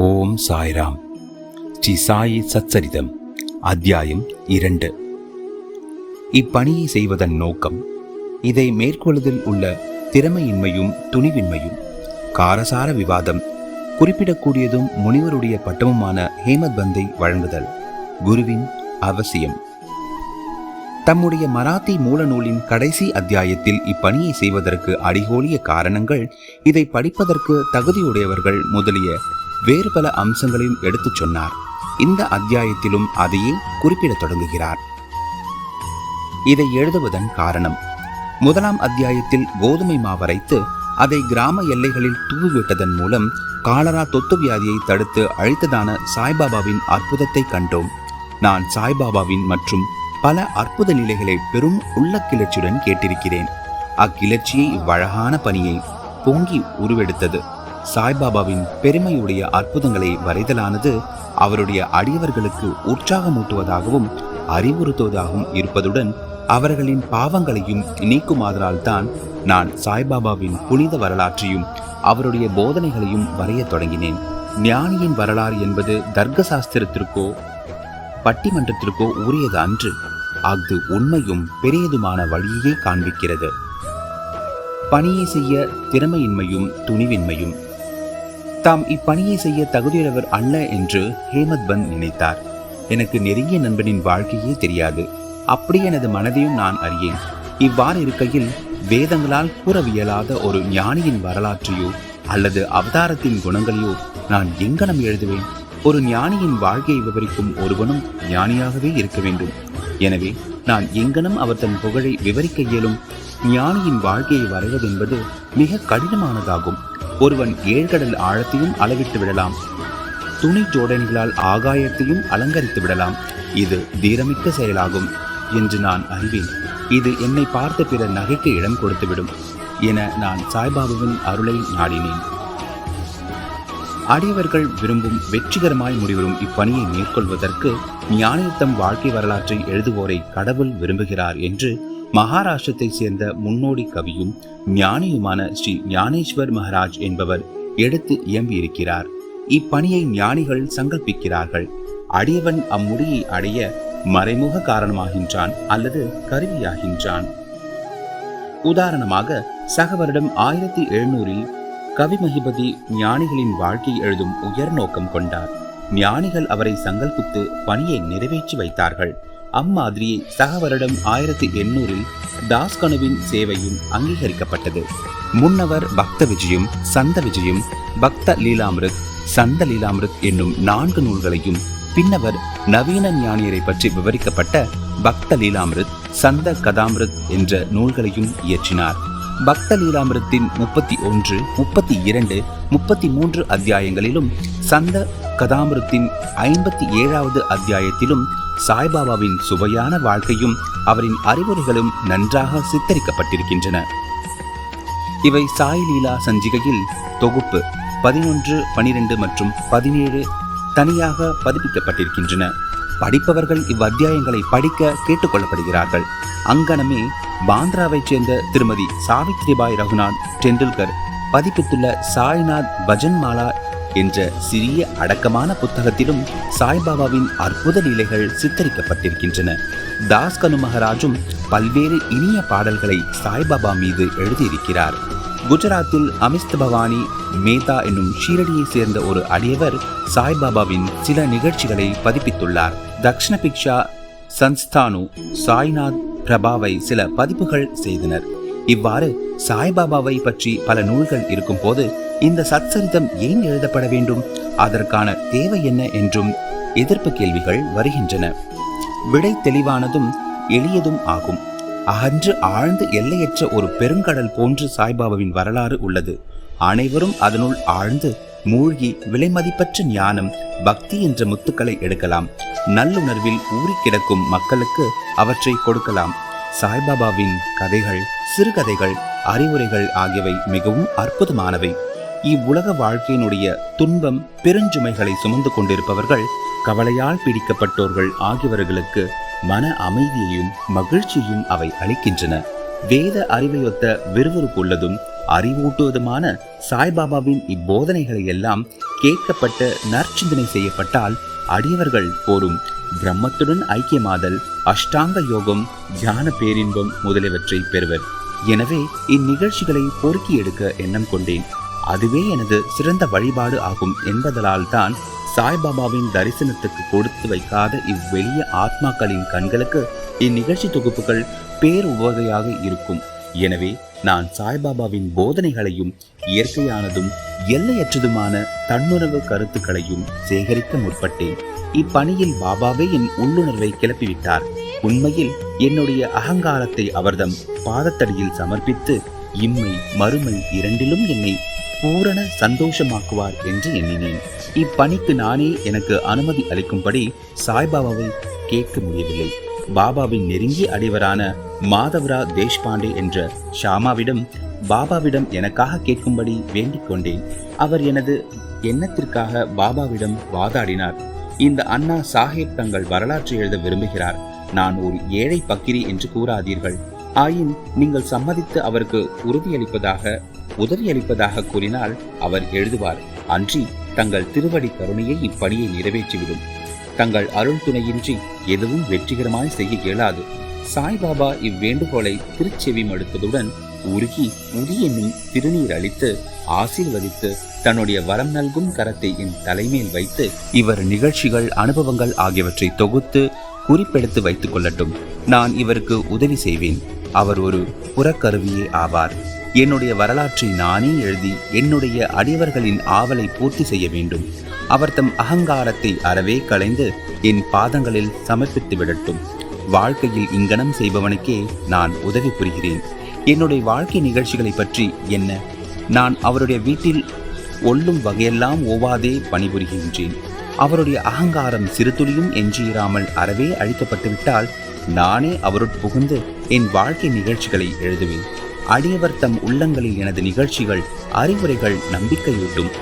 ஓம் சாய்ராம். ஸ்ரீ சாயி சச்சரிதம், அத்தியாயம் 2. இப்பணியை செய்வதன் நோக்கம், இதை மேற்கொள்வதில் உள்ள திறமையின்மையும் துணிவின்மையும், காரசார விவாதம், குறிப்பிடக்கூடியதும் முனிவருடைய பட்டமுமான ஹேமத் பந்தை வழங்குதல், குருவின் அவசியம். தம்முடைய மராத்தி மூல நூலின் கடைசி அத்தியாயத்தில் இப்பணியை செய்வதற்கு அடிகோலிய காரணங்கள், இதை படிப்பதற்கு தகுதியுடையவர்கள் முதலிய வேறு பல அம்சங்களையும் எடுத்துச் சொன்னார். இந்த அத்தியாயத்திலும் அதையே குறிப்பிடத் தொடங்குகிறார். இதை எழுதுவதன் காரணம், முதலாம் அத்தியாயத்தில் கோதுமை மாவரைத்து அதை கிராம எல்லைகளில் தூவிவிட்டதன் மூலம் காலரா தொத்து வியாதியை தடுத்து அழித்ததான சாய்பாபாவின் அற்புதத்தை கண்டோம். நான் சாய்பாபாவின் மற்றும் பல அற்புத நிலைகளை பெரும் உள்ள கிளர்ச்சியுடன் கேட்டிருக்கிறேன். அக்கிளர்ச்சியை இவ்வழகான பணியை பொங்கி உருவெடுத்தது. சாய்பாபாவின் பெருமையுடைய அற்புதங்களை வரைதலானது அவருடைய அடியவர்களுக்கு உற்சாகமூட்டுவதாகவும் அறிவுறுத்துவதாகவும் இருப்பதுடன் அவர்களின் பாவங்களையும் நீக்குமாதலால் தான் நான் சாய்பாபாவின் புனித வரலாற்றையும் அவருடைய போதனைகளையும் வரைய தொடங்கினேன். ஞானியின் வரலாறு என்பது தர்க்க சாஸ்திரத்திற்கோ பட்டிமன்றத்திற்கோ உரியது அன்று. அது உண்மையும் பெரியதுமான வழியே காண்பிக்கிறது. பணியை செய்ய திறமையின்மையும் துணிவின்மையும். தாம் இப்பணியை செய்ய தகுதியுள்ளவர் அல்ல என்று ஹேமத் பந்த் நினைத்தார். எனக்கு நெருங்கிய நண்பனின் வாழ்க்கையே தெரியாது. அப்படி எனது மனதையும் நான் அறியேன். இவ்வாறு இருக்கையில் வேதங்களால் கூறவியலாத ஒரு ஞானியின் வரலாற்றையோ அல்லது அவதாரத்தின் குணங்களையோ நான் எங்கனம் எழுதுவேன்? ஒரு ஞானியின் வாழ்க்கையை விவரிக்கும் ஒருவனும் ஞானியாகவே இருக்க வேண்டும். எனவே நான் எங்கனும் அவர் தன் புகழை விவரிக்க இயலும். ஞானியின் வாழ்க்கையை வரைவதென்பது மிக கடினமானதாகும். ஒருவன் ஏழ்கடல் ஆழத்தையும் அளவிட்டு விடலாம், துணி ஜோடனைகளால் ஆகாயத்தையும் அலங்கரித்து விடலாம். இது தீரமிக்க செயலாகும் என்று நான் அறிவேன். இது என்னை பார்த்த பிறர் நகைக்கு இடம் கொடுத்துவிடும் என நான் சாய்பாபாவின் அருளை நாடினேன். அடியவர்கள் விரும்பும் வெற்றிகரமாய் முடிவரும் இப்பணியை மேற்கொள்வதற்கு ஞானித்தம் வாழ்க்கை வரலாற்றை எழுதுவோரை கடவுள் விரும்புகிறார் என்று மகாராஷ்டிரத்தை சேர்ந்த முன்னோடி கவியும் ஞானியுமான ஸ்ரீ ஞானேஸ்வர் மகாராஜ் என்பவர் எடுத்து இயம்பியிருக்கிறார். இப்பணியை ஞானிகள் சங்கல்பிக்கிறார்கள். அடியவன் அம்முடியை அடைய மறைமுக காரணமாகின்றான் அல்லது கருவியாகின்றான். உதாரணமாக, சக வருடம் 1700 கவிமகிபதி ஞானிகளின் வாழ்க்கை எழுதும் உயர் நோக்கம் கொண்டார். ஞானிகள் அவரை சங்கல்பித்து பணியை நிறைவேற்றி வைத்தார்கள். அம்மாதிரியை சக வருடம் 1800 தாஸ்கனுவின் சேவையும் அங்கீகரிக்கப்பட்டது. முன்னவர் பக்த விஜயம், சந்த விஜயம், பக்த லீலாமிருத், சந்த லீலாமிருத் என்னும் 4 நூல்களையும், பின்னவர் நவீன ஞானியரை பற்றி விவரிக்கப்பட்ட பக்த லீலாமிருத், சந்த கதாமிருத் என்ற நூல்களையும் இயற்றினார். பக்த லீலாமிருத்தின் 31, 32, 33 அத்தியாயங்களிலும் சந்த கதாமிருத்தின் 57வது அத்தியாயத்திலும் சாய்பாபாவின் சுவையான வாழ்க்கையும் அவரின் அறிவுரைகளும் நன்றாக சித்தரிக்கப்பட்டிருக்கின்றன. இவை சாய் லீலா சஞ்சிகையில் தொகுப்பு 11, 12 மற்றும் 17 தனியாக பதிப்பிக்கப்பட்டிருக்கின்றன. படிப்பவர்கள் இவ்வத்தியாயங்களை படிக்க கேட்டுக்கொள்ளப்படுகிறார்கள். அங்கனமே பாந்திராவைச் சேர்ந்த திருமதி சாவித்ரிபாய் ரகுநாத் டெண்டுல்கர் பதிப்பித்துள்ள சாய்நாத் பஜன்மாலா என்ற சிறிய அடக்கமான புத்தகத்திலும் சாய்பாபாவின் அற்புத லீலைகள் சித்தரிக்கப்பட்டிருக்கின்றன. தாஸ்கனு மகாராஜும் பல்வேறு இனிய பாடல்களை சாய்பாபா மீது எழுதியிருக்கிறார். குஜராத்தில் அமிஸ்த பவானி மேதா என்னும் ஷீரடியை சேர்ந்த ஒரு அடியவர் சாய்பாபாவின் சில நிகழ்ச்சிகளை பதிப்பித்துள்ளார். தக்ஷண பிக்ஷா சன்ஸ்தானு சாய்நாத் பிரபாவை சில பதிப்புகள் செய்தனர். இவ்வாறு சாய்பாபாவை பற்றி பல நூல்கள் இருக்கும் போது இந்த சச்சரிதம் ஏன் எழுதப்பட வேண்டும், அதற்கான தேவை என்ன என்றும் எதிர்ப்பு கேள்விகள் வருகின்றன. விடை தெளிவானதும் எளியதும் ஆகும். அகன்று ஆழ்ந்து எல்லையற்ற ஒரு பெருங்கடல் போன்று சாய்பாபாவின் வரலாறு உள்ளது. அனைவரும் அதனுள் ஆழ்ந்து மூழ்கி விலைமதிப்பற்ற ஞானம், பக்தி என்ற முத்துக்களை எடுக்கலாம். நல்லுணர்வில் ஊறி கிடக்கும் மக்களுக்கு அவற்றை கொடுக்கலாம். சாய்பாபாவின் கதைகள், சிறுகதைகள், அறிவுரைகள் ஆகியவை மிகவும் அற்புதமானவை. இவ்வுலக வாழ்க்கையினுடைய துன்பம் பெருஞ்சுமைகளை சுமந்து கொண்டிருப்பவர்கள், கவலையால் பிடிக்கப்பட்டோர்கள் ஆகியவர்களுக்கு மன அமைதியையும் மகிழ்ச்சியையும் அவை அளிக்கின்றன. வேத அறிவையொத்த விறுவிறுப்புள்ளதும் அறிவூட்டுவதுமான சாய்பாபாவின் இப்போதனைகளை எல்லாம் கேட்கப்பட்ட நற்சிந்தனை செய்யப்பட்டால் அடியவர்கள் போரும் பிரம்மத்துடன் ஐக்கியமாதல், அஷ்டாங்க யோகம், தியான பேரின்பம் முதலியவற்றை பெறுவர். எனவே இந்நிகழ்ச்சிகளை பொறுக்கி எடுக்க எண்ணம் கொண்டேன். அதுவே எனது சிறந்த வழிபாடு ஆகும் என்பதனால் தான் சாய்பாபாவின் தரிசனத்துக்கு கொடுத்து வைக்காத இவ்வெளிய ஆத்மாக்களின் கண்களுக்கு இந்நிகழ்ச்சி தொகுப்புகள் பேருபதையாக இருக்கும். எனவே நான் சாய்பாபாவின் போதனைகளையும் இயற்கையானதும் எல்லையற்றதுமான தன்னுணர்வு கருத்துக்களையும் சேகரிக்க முற்பட்டேன். இப்பணியில் பாபாவே என் உள்ளுணர்வை கிளப்பிவிட்டார். உண்மையில் என்னுடைய அகங்காரத்தை அவர்தம் பாதத்தடியில் சமர்ப்பித்து இம்மை மறுமை இரண்டிலும் என்னை பூரண சந்தோஷமாக்குவார் என்று எண்ணினேன். இப்பணிக்கு நானே எனக்கு அனுமதி அளிக்கும்படி சாய்பாபாவை கேட்க முடியவில்லை. பாபாவின் நெருங்கிய அடிவரான மாதவரா தேஷ்பாண்டே என்ற ஷாமாவிடம் பாபாவிடம் எனக்காக கேட்கும்படி வேண்டிக் கொண்டேன். அவர் எனது எண்ணத்திற்காக பாபாவிடம் வாதாடினார். இந்த அண்ணா சாஹேப் தங்கள் வரலாற்றை எழுத விரும்புகிறார். நான் ஒரு ஏழை பக்கிரி என்று கூறாதீர்கள். ஆயின் நீங்கள் சம்மதித்து அவருக்கு உதவியளிப்பதாக கூறினால் அவர் எழுதுவார். அன்றி தங்கள் திருவடி கருணையை இப்பணியை நிறைவேற்றிவிடும். தங்கள் அருள் துணையின்றி எதுவும் வெற்றிகரமாய் செய்ய இயலாது. சாய்பாபா இவ்வேண்டுகோளை திருச்செவி மடுத்ததுடன் உருகி உதி என்னும் திருநீர் அளித்து ஆசீர்வதித்து தன்னுடைய வரம் நல்கும் கரத்தை என் தலைமையில் வைத்து இவர் நிகழ்ச்சிகள், அனுபவங்கள் ஆகியவற்றை தொகுத்து குறிப்பெடுத்து வைத்துக் கொள்ளட்டும். நான் இவருக்கு உதவி செய்வேன். அவர் ஒரு புறக்கருவியே ஆவார். என்னுடைய வரலாற்றை நானே எழுதி என்னுடைய அடியவர்களின் ஆவலை பூர்த்தி செய்ய வேண்டும். அவர் தம் அகங்காரத்தை அறவே களைந்து என் பாதங்களில் சமர்ப்பித்து விடட்டும். வாழ்க்கையில் இங்கனம் செய்பவனுக்கே நான் உதவி புரிகிறேன். என்னுடைய வாழ்க்கை நிகழ்ச்சிகளை பற்றி என்ன? நான் அவருடைய வீட்டில் ஒல்லும் வகையெல்லாம் ஓவாதே பணிபுரிகின்றேன். அவருடைய அகங்காரம் சிறுதுளியும் எஞ்சியிராமல் அறவே அழிக்கப்பட்டுவிட்டால் நானே அவருட் புகுந்து என் வாழ்க்கை நிகழ்ச்சிகளை எழுதுவேன். அடியவர் தம் உள்ளங்களில் எனது நிகழ்ச்சிகள், அறிவுரைகள் நம்பிக்கையூட்டும்.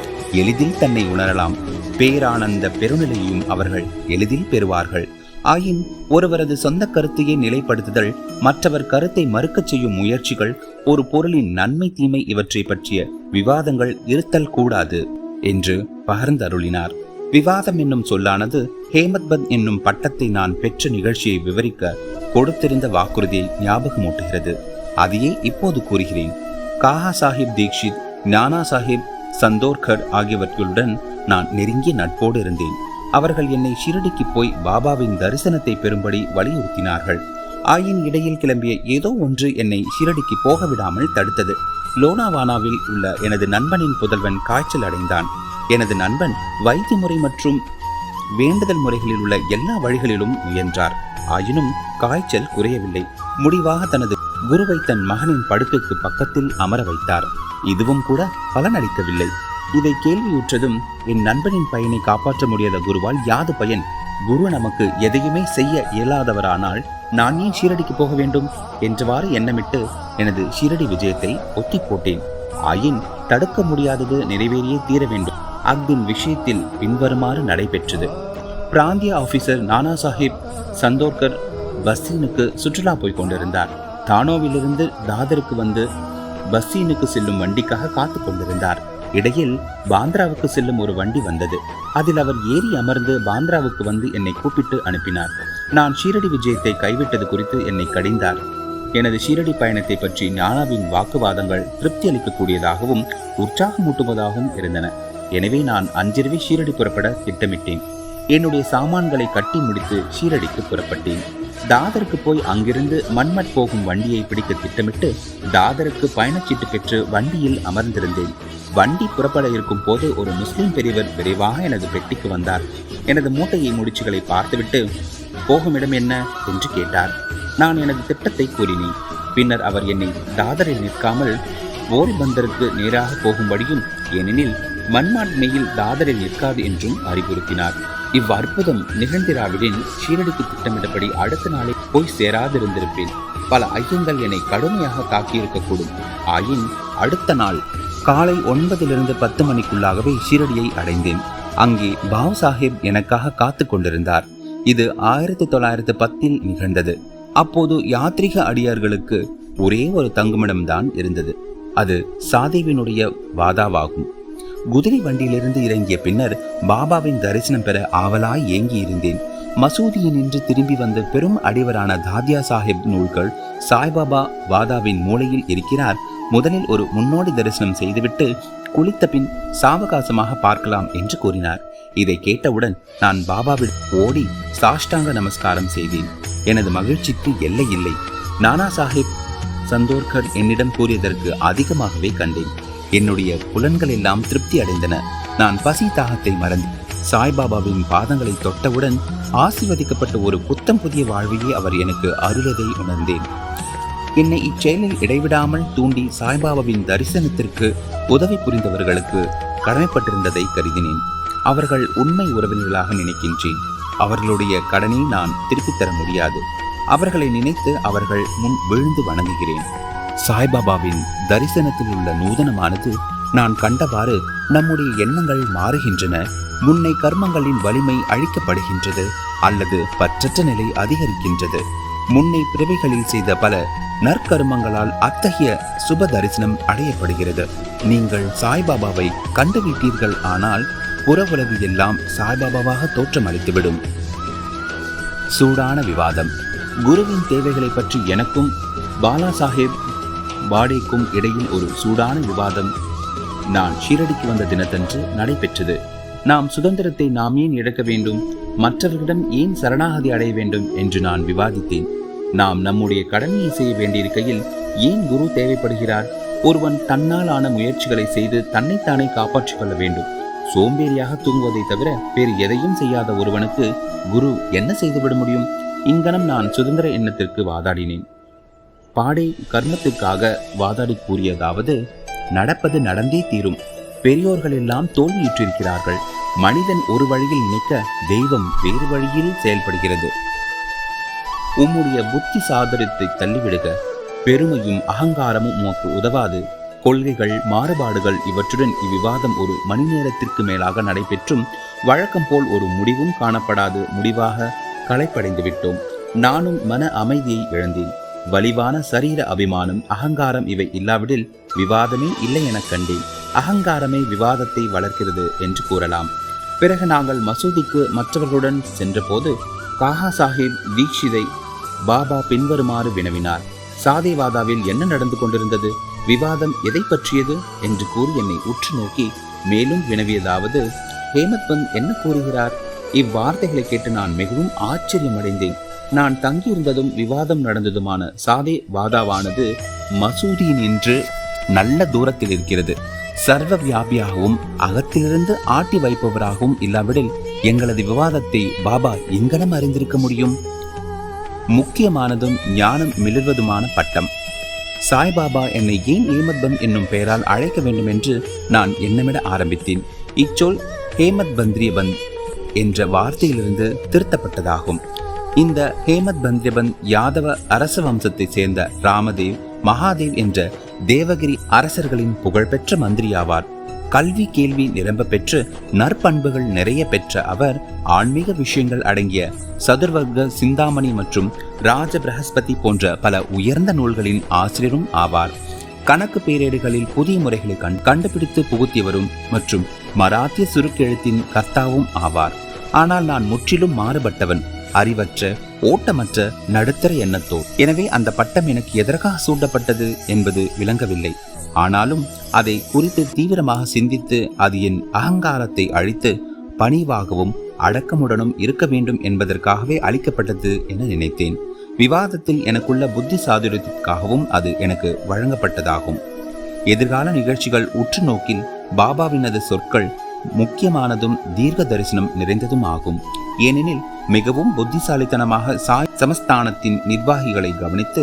எளிதில் தன்னை உணரலாம். பேரானந்த பெருநிலையையும் அவர்கள் எளிதில் பெறுவார்கள். ஆயின் ஒருவரது சொந்த கருத்தையே நிலைப்படுத்துதல், மற்றவர் கருத்தை மறுக்கச் செய்யும் முயற்சிகள், ஒரு பொருளின் நன்மை தீமை இவற்றை பற்றிய விவாதங்கள் இருத்தல் கூடாது என்று பகர்ந்தருளினார். விவாதம் என்னும் சொல்லானது ஹேமத்பத் என்னும் பட்டத்தை நான் பெற்ற நிகழ்ச்சியை விவரிக்க கொடுத்திருந்த வாக்குறுதியை ஞாபகமூட்டுகிறது. அதையே இப்போது கூறுகிறேன். காஹா சாஹிப் தீக்ஷித், ஞானா சாஹிப் சந்தோர்கர் ஆகியவர்களுடன் நான் நெருங்கிய நட்போடு இருந்தேன். அவர்கள் என்னை ஷிரடிக்கு போய் பாபாவின் தரிசனத்தை பெறும்படி வலியுறுத்தினார்கள். ஆயின் இடையில் கிளம்பிய ஏதோ ஒன்று என்னை ஷிரடிக்கு போக விடாமல் தடுத்தது. லோனாவானாவில் உள்ள எனது நண்பனின் புதல்வன் காய்ச்சல் அடைந்தான். எனது நண்பன் வைத்திய முறை மற்றும் வேண்டுதல் முறைகளில் உள்ள எல்லா வழிகளிலும் முயன்றார். ஆயினும் காய்ச்சல் குறையவில்லை. முடிவாக தனது குருவை தன் மகனின் படுக்கைக்கு பக்கத்தில் அமர வைத்தார். இதுவும் கூட பலனளிக்கவில்லை. இதை கேள்வியுற்றதும் என் நண்பனின் பையனை காப்பாற்ற முடியாத குருவால் யாது பயன்? குரு நமக்கு எதையுமே செய்ய இயலாதவரானால் நான் ஏன் ஷீரடிக்கு போக வேண்டும் என்றவாறு எண்ணமிட்டு எனது ஷீரடி விஜயத்தை ஒத்தி போட்டேன். ஆயின் தடுக்க முடியாதது நிறைவேறியே தீர வேண்டும். அக்தின் விஷயத்தில் பின்வருமாறு நடைபெற்றது. பிராந்திய ஆபீசர் நானா சாஹிப் சந்தோர்கர் பஸ்ஸீனுக்கு சுற்றுலா போய் கொண்டிருந்தார். தானோவிலிருந்து தாதருக்கு வந்து பஸ்ஸீனுக்கு செல்லும் வண்டிக்காக காத்து கொண்டிருந்தார். இடையில் பாந்திராவுக்கு செல்லும் ஒரு வண்டி வந்தது. அதில் அவர் ஏறி அமர்ந்து பாந்திராவுக்கு வந்து என்னை கூப்பிட்டு அனுப்பினார். நான் ஷீரடி விஜயத்தை கைவிட்டது குறித்து என்னை கடிந்தார். எனது ஷீரடி பயணத்தை பற்றி ஞானாவின் வாக்குவாதங்கள் திருப்தி அளிக்கக்கூடியதாகவும் உற்சாகமூட்டுவதாகவும் இருந்தன. எனவே நான் அன்றிரவே ஷீரடி புறப்பட திட்டமிட்டேன். என்னுடைய சாமான்களை கட்டி முடித்து ஷீரடிக்கு புறப்பட்டேன். தாதருக்கு போய் அங்கிருந்து மன்மட் போகும் வண்டியை பிடிக்க திட்டமிட்டு தாதருக்கு பயணச்சீட்டு பெற்று வண்டியில் அமர்ந்திருந்தேன். வண்டி புறப்பட இருக்கும் போது ஒரு முஸ்லிம் பெரியவர் விரைவாக எனது பெட்டிக்கு வந்தார். எனது மூட்டையை முடிச்சுகளை பார்த்துவிட்டு போகும் இடம் என்ன என்று கேட்டார். நான் எனது திட்டத்தை கூறினேன். பின்னர் அவர் என்னை தாதரில் நிற்காமல் ஓரிபந்தருக்கு நேராக போகும்படியும், ஏனெனில் மன்மாட் மெயில் தாதரில் நிற்காது என்றும் அறிவுறுத்தினார். இவ்வற்புதம் நிகழ்ந்திராவிடின் ஷீரடிக்கு திட்டமிட்டபடி அடுத்த நாளை போய் சேராதிருந்திருப்பேன். பல ஐயங்கள் என்னை கடுமையாக தாக்கியிருக்கக்கூடும். ஆயின் அடுத்த நாள் காலை 9 to 10 மணிக்குள்ளாகவே ஷீரடியை அடைந்தேன். அங்கே பாவ் சாஹேப் எனக்காக காத்து கொண்டிருந்தார். இது 1910 நிகழ்ந்தது. அப்போது யாத்ரீக அடியார்களுக்கு ஒரே ஒரு தங்குமிடம்தான் இருந்தது. அது சாதேவினுடைய வாதாவாகும். குதிரை வண்டியிலிருந்து இறங்கிய பின்னர் பாபாவின் தரிசனம் பெற ஆவலாய் ஏங்கி இருந்தேன். மசூதியில் நின்று திரும்பி வந்த பெரும் அடிவரான தாத்யா சாஹிப் நூல்கள் சாய்பாபா வாதாவின் மூலையில் இருக்கிறார். முதலில் ஒரு முன்னோடி தரிசனம் செய்துவிட்டு குளித்த பின் சாவகாசமாக பார்க்கலாம் என்று கூறினார். இதை கேட்டவுடன் நான் பாபாவிடம் ஓடி சாஷ்டாங்க நமஸ்காரம் செய்தேன். எனது மகிழ்ச்சிக்கு எல்லை இல்லை. நானா சாஹிப் சந்தோர்கர் என்னிடம் கூறியதற்கு அதிகமாகவே கண்டேன். என்னுடைய புலன்கள் எல்லாம் திருப்தி அடைந்தன. நான் பசி தாகத்தை மறந்து சாய்பாபாவின் பாதங்களை தொட்டவுடன் ஆசீர்வதிக்கப்பட்ட ஒரு புத்தம் புதிய வாழ்வையே அவர் எனக்கு அருளதை உணர்ந்தேன். என்னை இச்செயலில் இடைவிடாமல் தூண்டி சாய்பாபாவின் தரிசனத்திற்கு உதவி புரிந்தவர்களுக்கு கடமைப்பட்டிருந்ததை கருதினேன். அவர்கள் உண்மை உறவினர்களாக நினைக்கின்றேன். அவர்களுடைய கடனை நான் திருப்பித் தர முடியாது. அவர்களை நினைத்து அவர்கள் முன் விழுந்து வணங்குகிறேன். சாய்பாபாவின் தரிசனத்தில் உள்ள நூதனமானது நான் கண்டவாறு நம்முடைய எண்ணங்கள் மாறுகின்றன. முன்னை கர்மங்களின் வலிமை அழிக்கப்படுகின்றது அல்லது பற்றற்ற நிலை அதிகரிக்கின்றது. முன்னை பிறவிகளில் செய்த பல நற்கர்மங்களால் அத்தகைய சுப தரிசனம் அடையப்படுகிறது. நீங்கள் சாய்பாபாவை கண்டுவிட்டீர்கள் ஆனால் புற உலகு எல்லாம் சாய்பாபாவாக தோற்றமளித்துவிடும். சூடான விவாதம். குருவின் தேவைகளை பற்றி எனக்கும் பாலா சாஹேப் பாடேக்கும் இடையில் ஒரு சூடான விவாதம் நான் ஷீரடிக்கு வந்த தினத்தன்று நடைபெற்றது. நாம் சுதந்திரத்தை நாம் ஏன் இழக்க வேண்டும், மற்றவர்களிடம் ஏன் சரணாகதி அடைய வேண்டும் என்று நான் விவாதித்தேன். நாம் நம்முடைய கடமையை செய்ய வேண்டியிருக்கையில் ஏன் குரு தேவைப்படுகிறார்? ஒருவன் தன்னால் ஆன முயற்சிகளை செய்து தன்னைத்தானே காப்பாற்றிக் கொள்ள வேண்டும். சோம்பேறியாக தூங்குவதை தவிர வேறு எதையும் செய்யாத ஒருவனுக்கு குரு என்ன செய்துவிட முடியும்? இங்கனம் நான் சுதந்திர எண்ணத்திற்கு வாதாடினேன். பாடே கர்மத்திற்காக வாதாடி கூறியதாவது, நடப்பது நடந்தே தீரும். பெரியோர்கள் எல்லாம் தோல்வியுற்றிருக்கிறார்கள். மனிதன் ஒரு வழியில் நினைக்க தெய்வம் வேறு வழியில் செயல்படுகிறது. உம்முடைய புத்தி சாதனத்தை தள்ளிவிடுக. பெருமையும் அகங்காரமும் உமக்கு உதவாது. கொள்கைகள், மாறுபாடுகள் இவற்றுடன் இவ்விவாதம் ஒரு மணி நேரத்திற்கு மேலாக நடைபெற்றும் வழக்கம் போல் ஒரு முடிவும் காணப்படாது முடிவாக களைப்படைந்து விட்டோம். நானும் மன அமைதியை இழந்தேன். வலிவான சரீர அபிமானம், அகங்காரம் இவை இல்லாவிடில் விவாதமே இல்லை என கண்டேன். அகங்காரமே விவாதத்தை வளர்க்கிறது என்று கூறலாம். பிறகு நாங்கள் மசூதிக்கு மற்றவர்களுடன் சென்றபோது காஹா சாஹிப் தீக்ஷிதை பாபா பின்வருமாறு வினவினார். சாதேவாதாவில் என்ன நடந்து கொண்டிருந்தது, விவாதம் எதை பற்றியது என்று கூறி என்னை உற்று நோக்கி மேலும் வினவியதாவது, ஹேமத் பந்த் என்ன கூறுகிறார்? இவ்வார்த்தைகளை கேட்டு நான் மிகவும் ஆச்சரியமடைந்தேன். நான் தங்கியிருந்ததும் விவாதம் நடந்ததுமான சாதே வாதாவானது மசூதியின் நின்று நல்ல தூரத்தில் இருக்கிறது. சர்வ வியாபியாகவும் அகத்திலிருந்து ஆட்டி வைப்பவராகவும் இல்லாவிடில் எங்களது விவாதத்தை பாபா எங்கனம் அறிந்திருக்க முடியும்? முக்கியமானதும் ஞானம் மிளர்வதுமான பட்டம். சாய்பாபா என்னை ஏன் ஹேமத் பந்த் என்னும் பெயரால் அழைக்க வேண்டும் என்று நான் எண்ணமிட ஆரம்பித்தேன். இச்சொல் ஹேமத் பந்த்ரியபந்த் என்ற வார்த்தையிலிருந்து திருத்தப்பட்டதாகும். இந்த ஹேமத் பந்த்ரியபந்த் யாதவ அரச வம்சத்தை சேர்ந்த ராமதேவ், மகாதேவ் என்ற தேவகிரி அரசர்களின் புகழ்பெற்ற மந்திரியாவார். கல்வி கேள்வி நிரம்ப பெற்று நற்பண்புகள் நிறைய பெற்ற அவர் ஆன்மீக விஷயங்கள் அடங்கிய சதுர்வர்க்க சிந்தாமணி மற்றும் ராஜ பிரகஸ்பதி போன்ற பல உயர்ந்த நூல்களின் ஆசிரியரும் ஆவார். கணக்கு பேரேடுகளில் புதிய முறைகளை கண்டுபிடித்து புகுத்தியவரும் மற்றும் மராத்திய சுருக்கெழுத்தின் கர்த்தாவும் ஆவார். ஆனால் நான் முற்றிலும் மாறுபட்டவன், அறிவற்ற, ஓட்டமற்ற, நடுத்தர எண்ணத்தோர். எனவே அந்த பட்டம் எனக்கு எதற்காக சூட்டப்பட்டது என்பது விளங்கவில்லை. ஆனாலும் அதை குறித்து தீவிரமாக சிந்தித்து அது என் அகங்காரத்தை அழித்து பணிவாகவும் அடக்கமுடனும் இருக்க வேண்டும் என்பதற்காகவே அளிக்கப்பட்டது என நினைத்தேன். விவாதத்தில் எனக்குள்ள புத்தி சாதுரியத்திற்காகவும் அது எனக்கு வழங்கப்பட்டதாகும். எதிர்கால நிகழ்ச்சிகள் உற்று நோக்கில் பாபாவினது சொற்கள் முக்கியமானதும் தீர்க்க தரிசனம் நிறைந்ததும் ஆகும். ஏனெனில் மிகவும் புத்திசாலித்தனமாக சாய் சமஸ்தானத்தின் நிர்வாகிகளை கவனித்து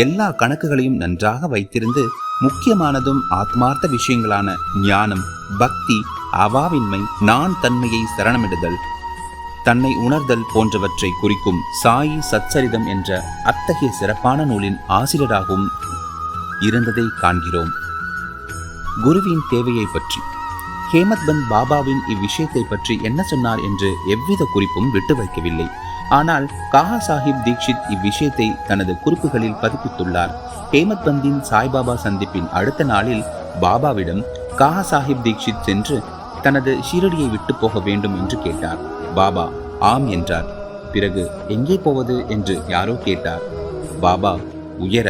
எல்லா கணக்குகளையும் நன்றாக வைத்திருந்து முக்கியமானதும் ஆத்மார்த்த விஷயங்களான ஞானம், பக்தி, அவாவின்மை, நான் தன்மையை சரணமிடுதல், தன்னை உணர்தல் போன்றவற்றை குறிக்கும் சாயி சச்சரிதம் என்ற அத்தகைய சிறப்பான நூலின் ஆசிரியராகவும் இருந்ததை காண்கிறோம். குருவின் தேவையை பற்றி ஹேமத் பந்த் பாபாவின் இவ்விஷயத்தை பற்றி என்ன சொன்னார் என்று எவ்வித குறிப்பும் விட்டு வைக்கவில்லை. ஆனால் காஹா சாஹிப் தீக்ஷித் இவ்விஷயத்தை தனது குறிப்புகளில் பதிப்பித்துள்ளார். ஹேமத் பந்தின் சாய்பாபா சந்திப்பின் அடுத்த நாளில் பாபாவிடம் காஹா சாஹிப் தீக்ஷித் சென்று தனது ஷீரடியை விட்டு போக வேண்டும் என்று கேட்டார். பாபா ஆம் என்றார். பிறகு எங்கே போவது என்று யாரோ கேட்டார். பாபா உயர,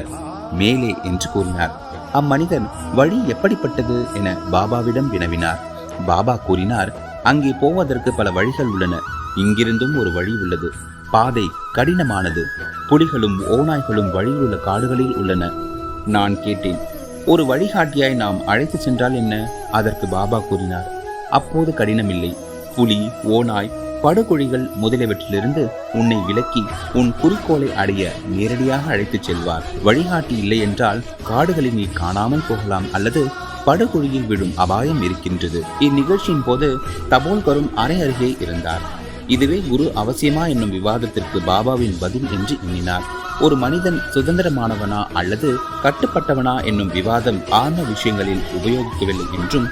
மேலே என்று கூறினார். அம்மனிதன் வழி எப்படிப்பட்டது என பாபாவிடம் வினவினார். பாபா கூறினார், அங்கே போவதற்கு பல வழிகள் உள்ளன. இங்கிருந்தும் ஒரு வழி உள்ளது. பாதை கடினமானது. புலிகளும் ஓநாய்களும் வழியிலுள்ள காடுகளில் உள்ளன. நான் கேட்டேன், ஒரு வழிகாட்டியாய் நாம் அழைத்து சென்றால் என்ன? அதற்கு பாபா கூறினார், அப்போது கடினமில்லை. புலி, ஓநாய், படுகொழிகள் முதலியவற்றிலிருந்து உன்னை விலக்கி உன் குறிக்கோளை அடைய நேரடியாக அழைத்துச் செல்வார். வழிகாட்டி இல்லை என்றால் காடுகளில் நீ காணாமல் போகலாம் அல்லது படுகொழியில் விடும் அபாயம் இருக்கின்றது. இந்நிகழ்ச்சியின் போது தபோல்கரும் அறை அருகே இருந்தார். இதுவே குரு அவசியமா என்னும் விவாதத்திற்கு பாபாவின் பதில் என்று எண்ணினார். ஒரு மனிதன் சுதந்திரமானவனா அல்லது கட்டுப்பட்டவனா என்னும் விவாதம் ஆன்ம விஷயங்களில் உபயோகிக்கவில்லை என்றும்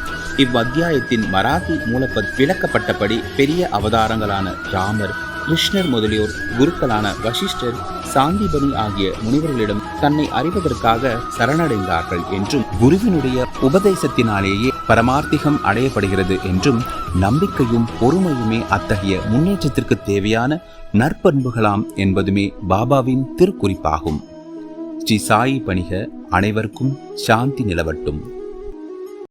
இவ்வத்தியாயத்தின் மராத்தி மூலப்பத் விளக்கப்பட்டபடி பெரிய அவதாரங்களான ராமர், கிருஷ்ணர் முதலியோர் குருக்களான வசிஷ்டர், சாந்திபனி ஆகிய முனிவர்களிடம் தன்னை அறிவதற்காக சரணடைந்தார்கள் என்றும் குருவினுடைய உபதேசத்தினாலேயே பரமார்த்திகம் அடையப்படுகிறது என்றும் நம்பிக்கையும் பொறுமையுமே அத்தகைய முன்னேற்றத்திற்கு தேவையான நற்பண்புகளாம் என்பதுமே பாபாவின் திருக்குறிப்பாகும். ஸ்ரீ சாயி பணிக. அனைவருக்கும் சாந்தி நிலவட்டும்.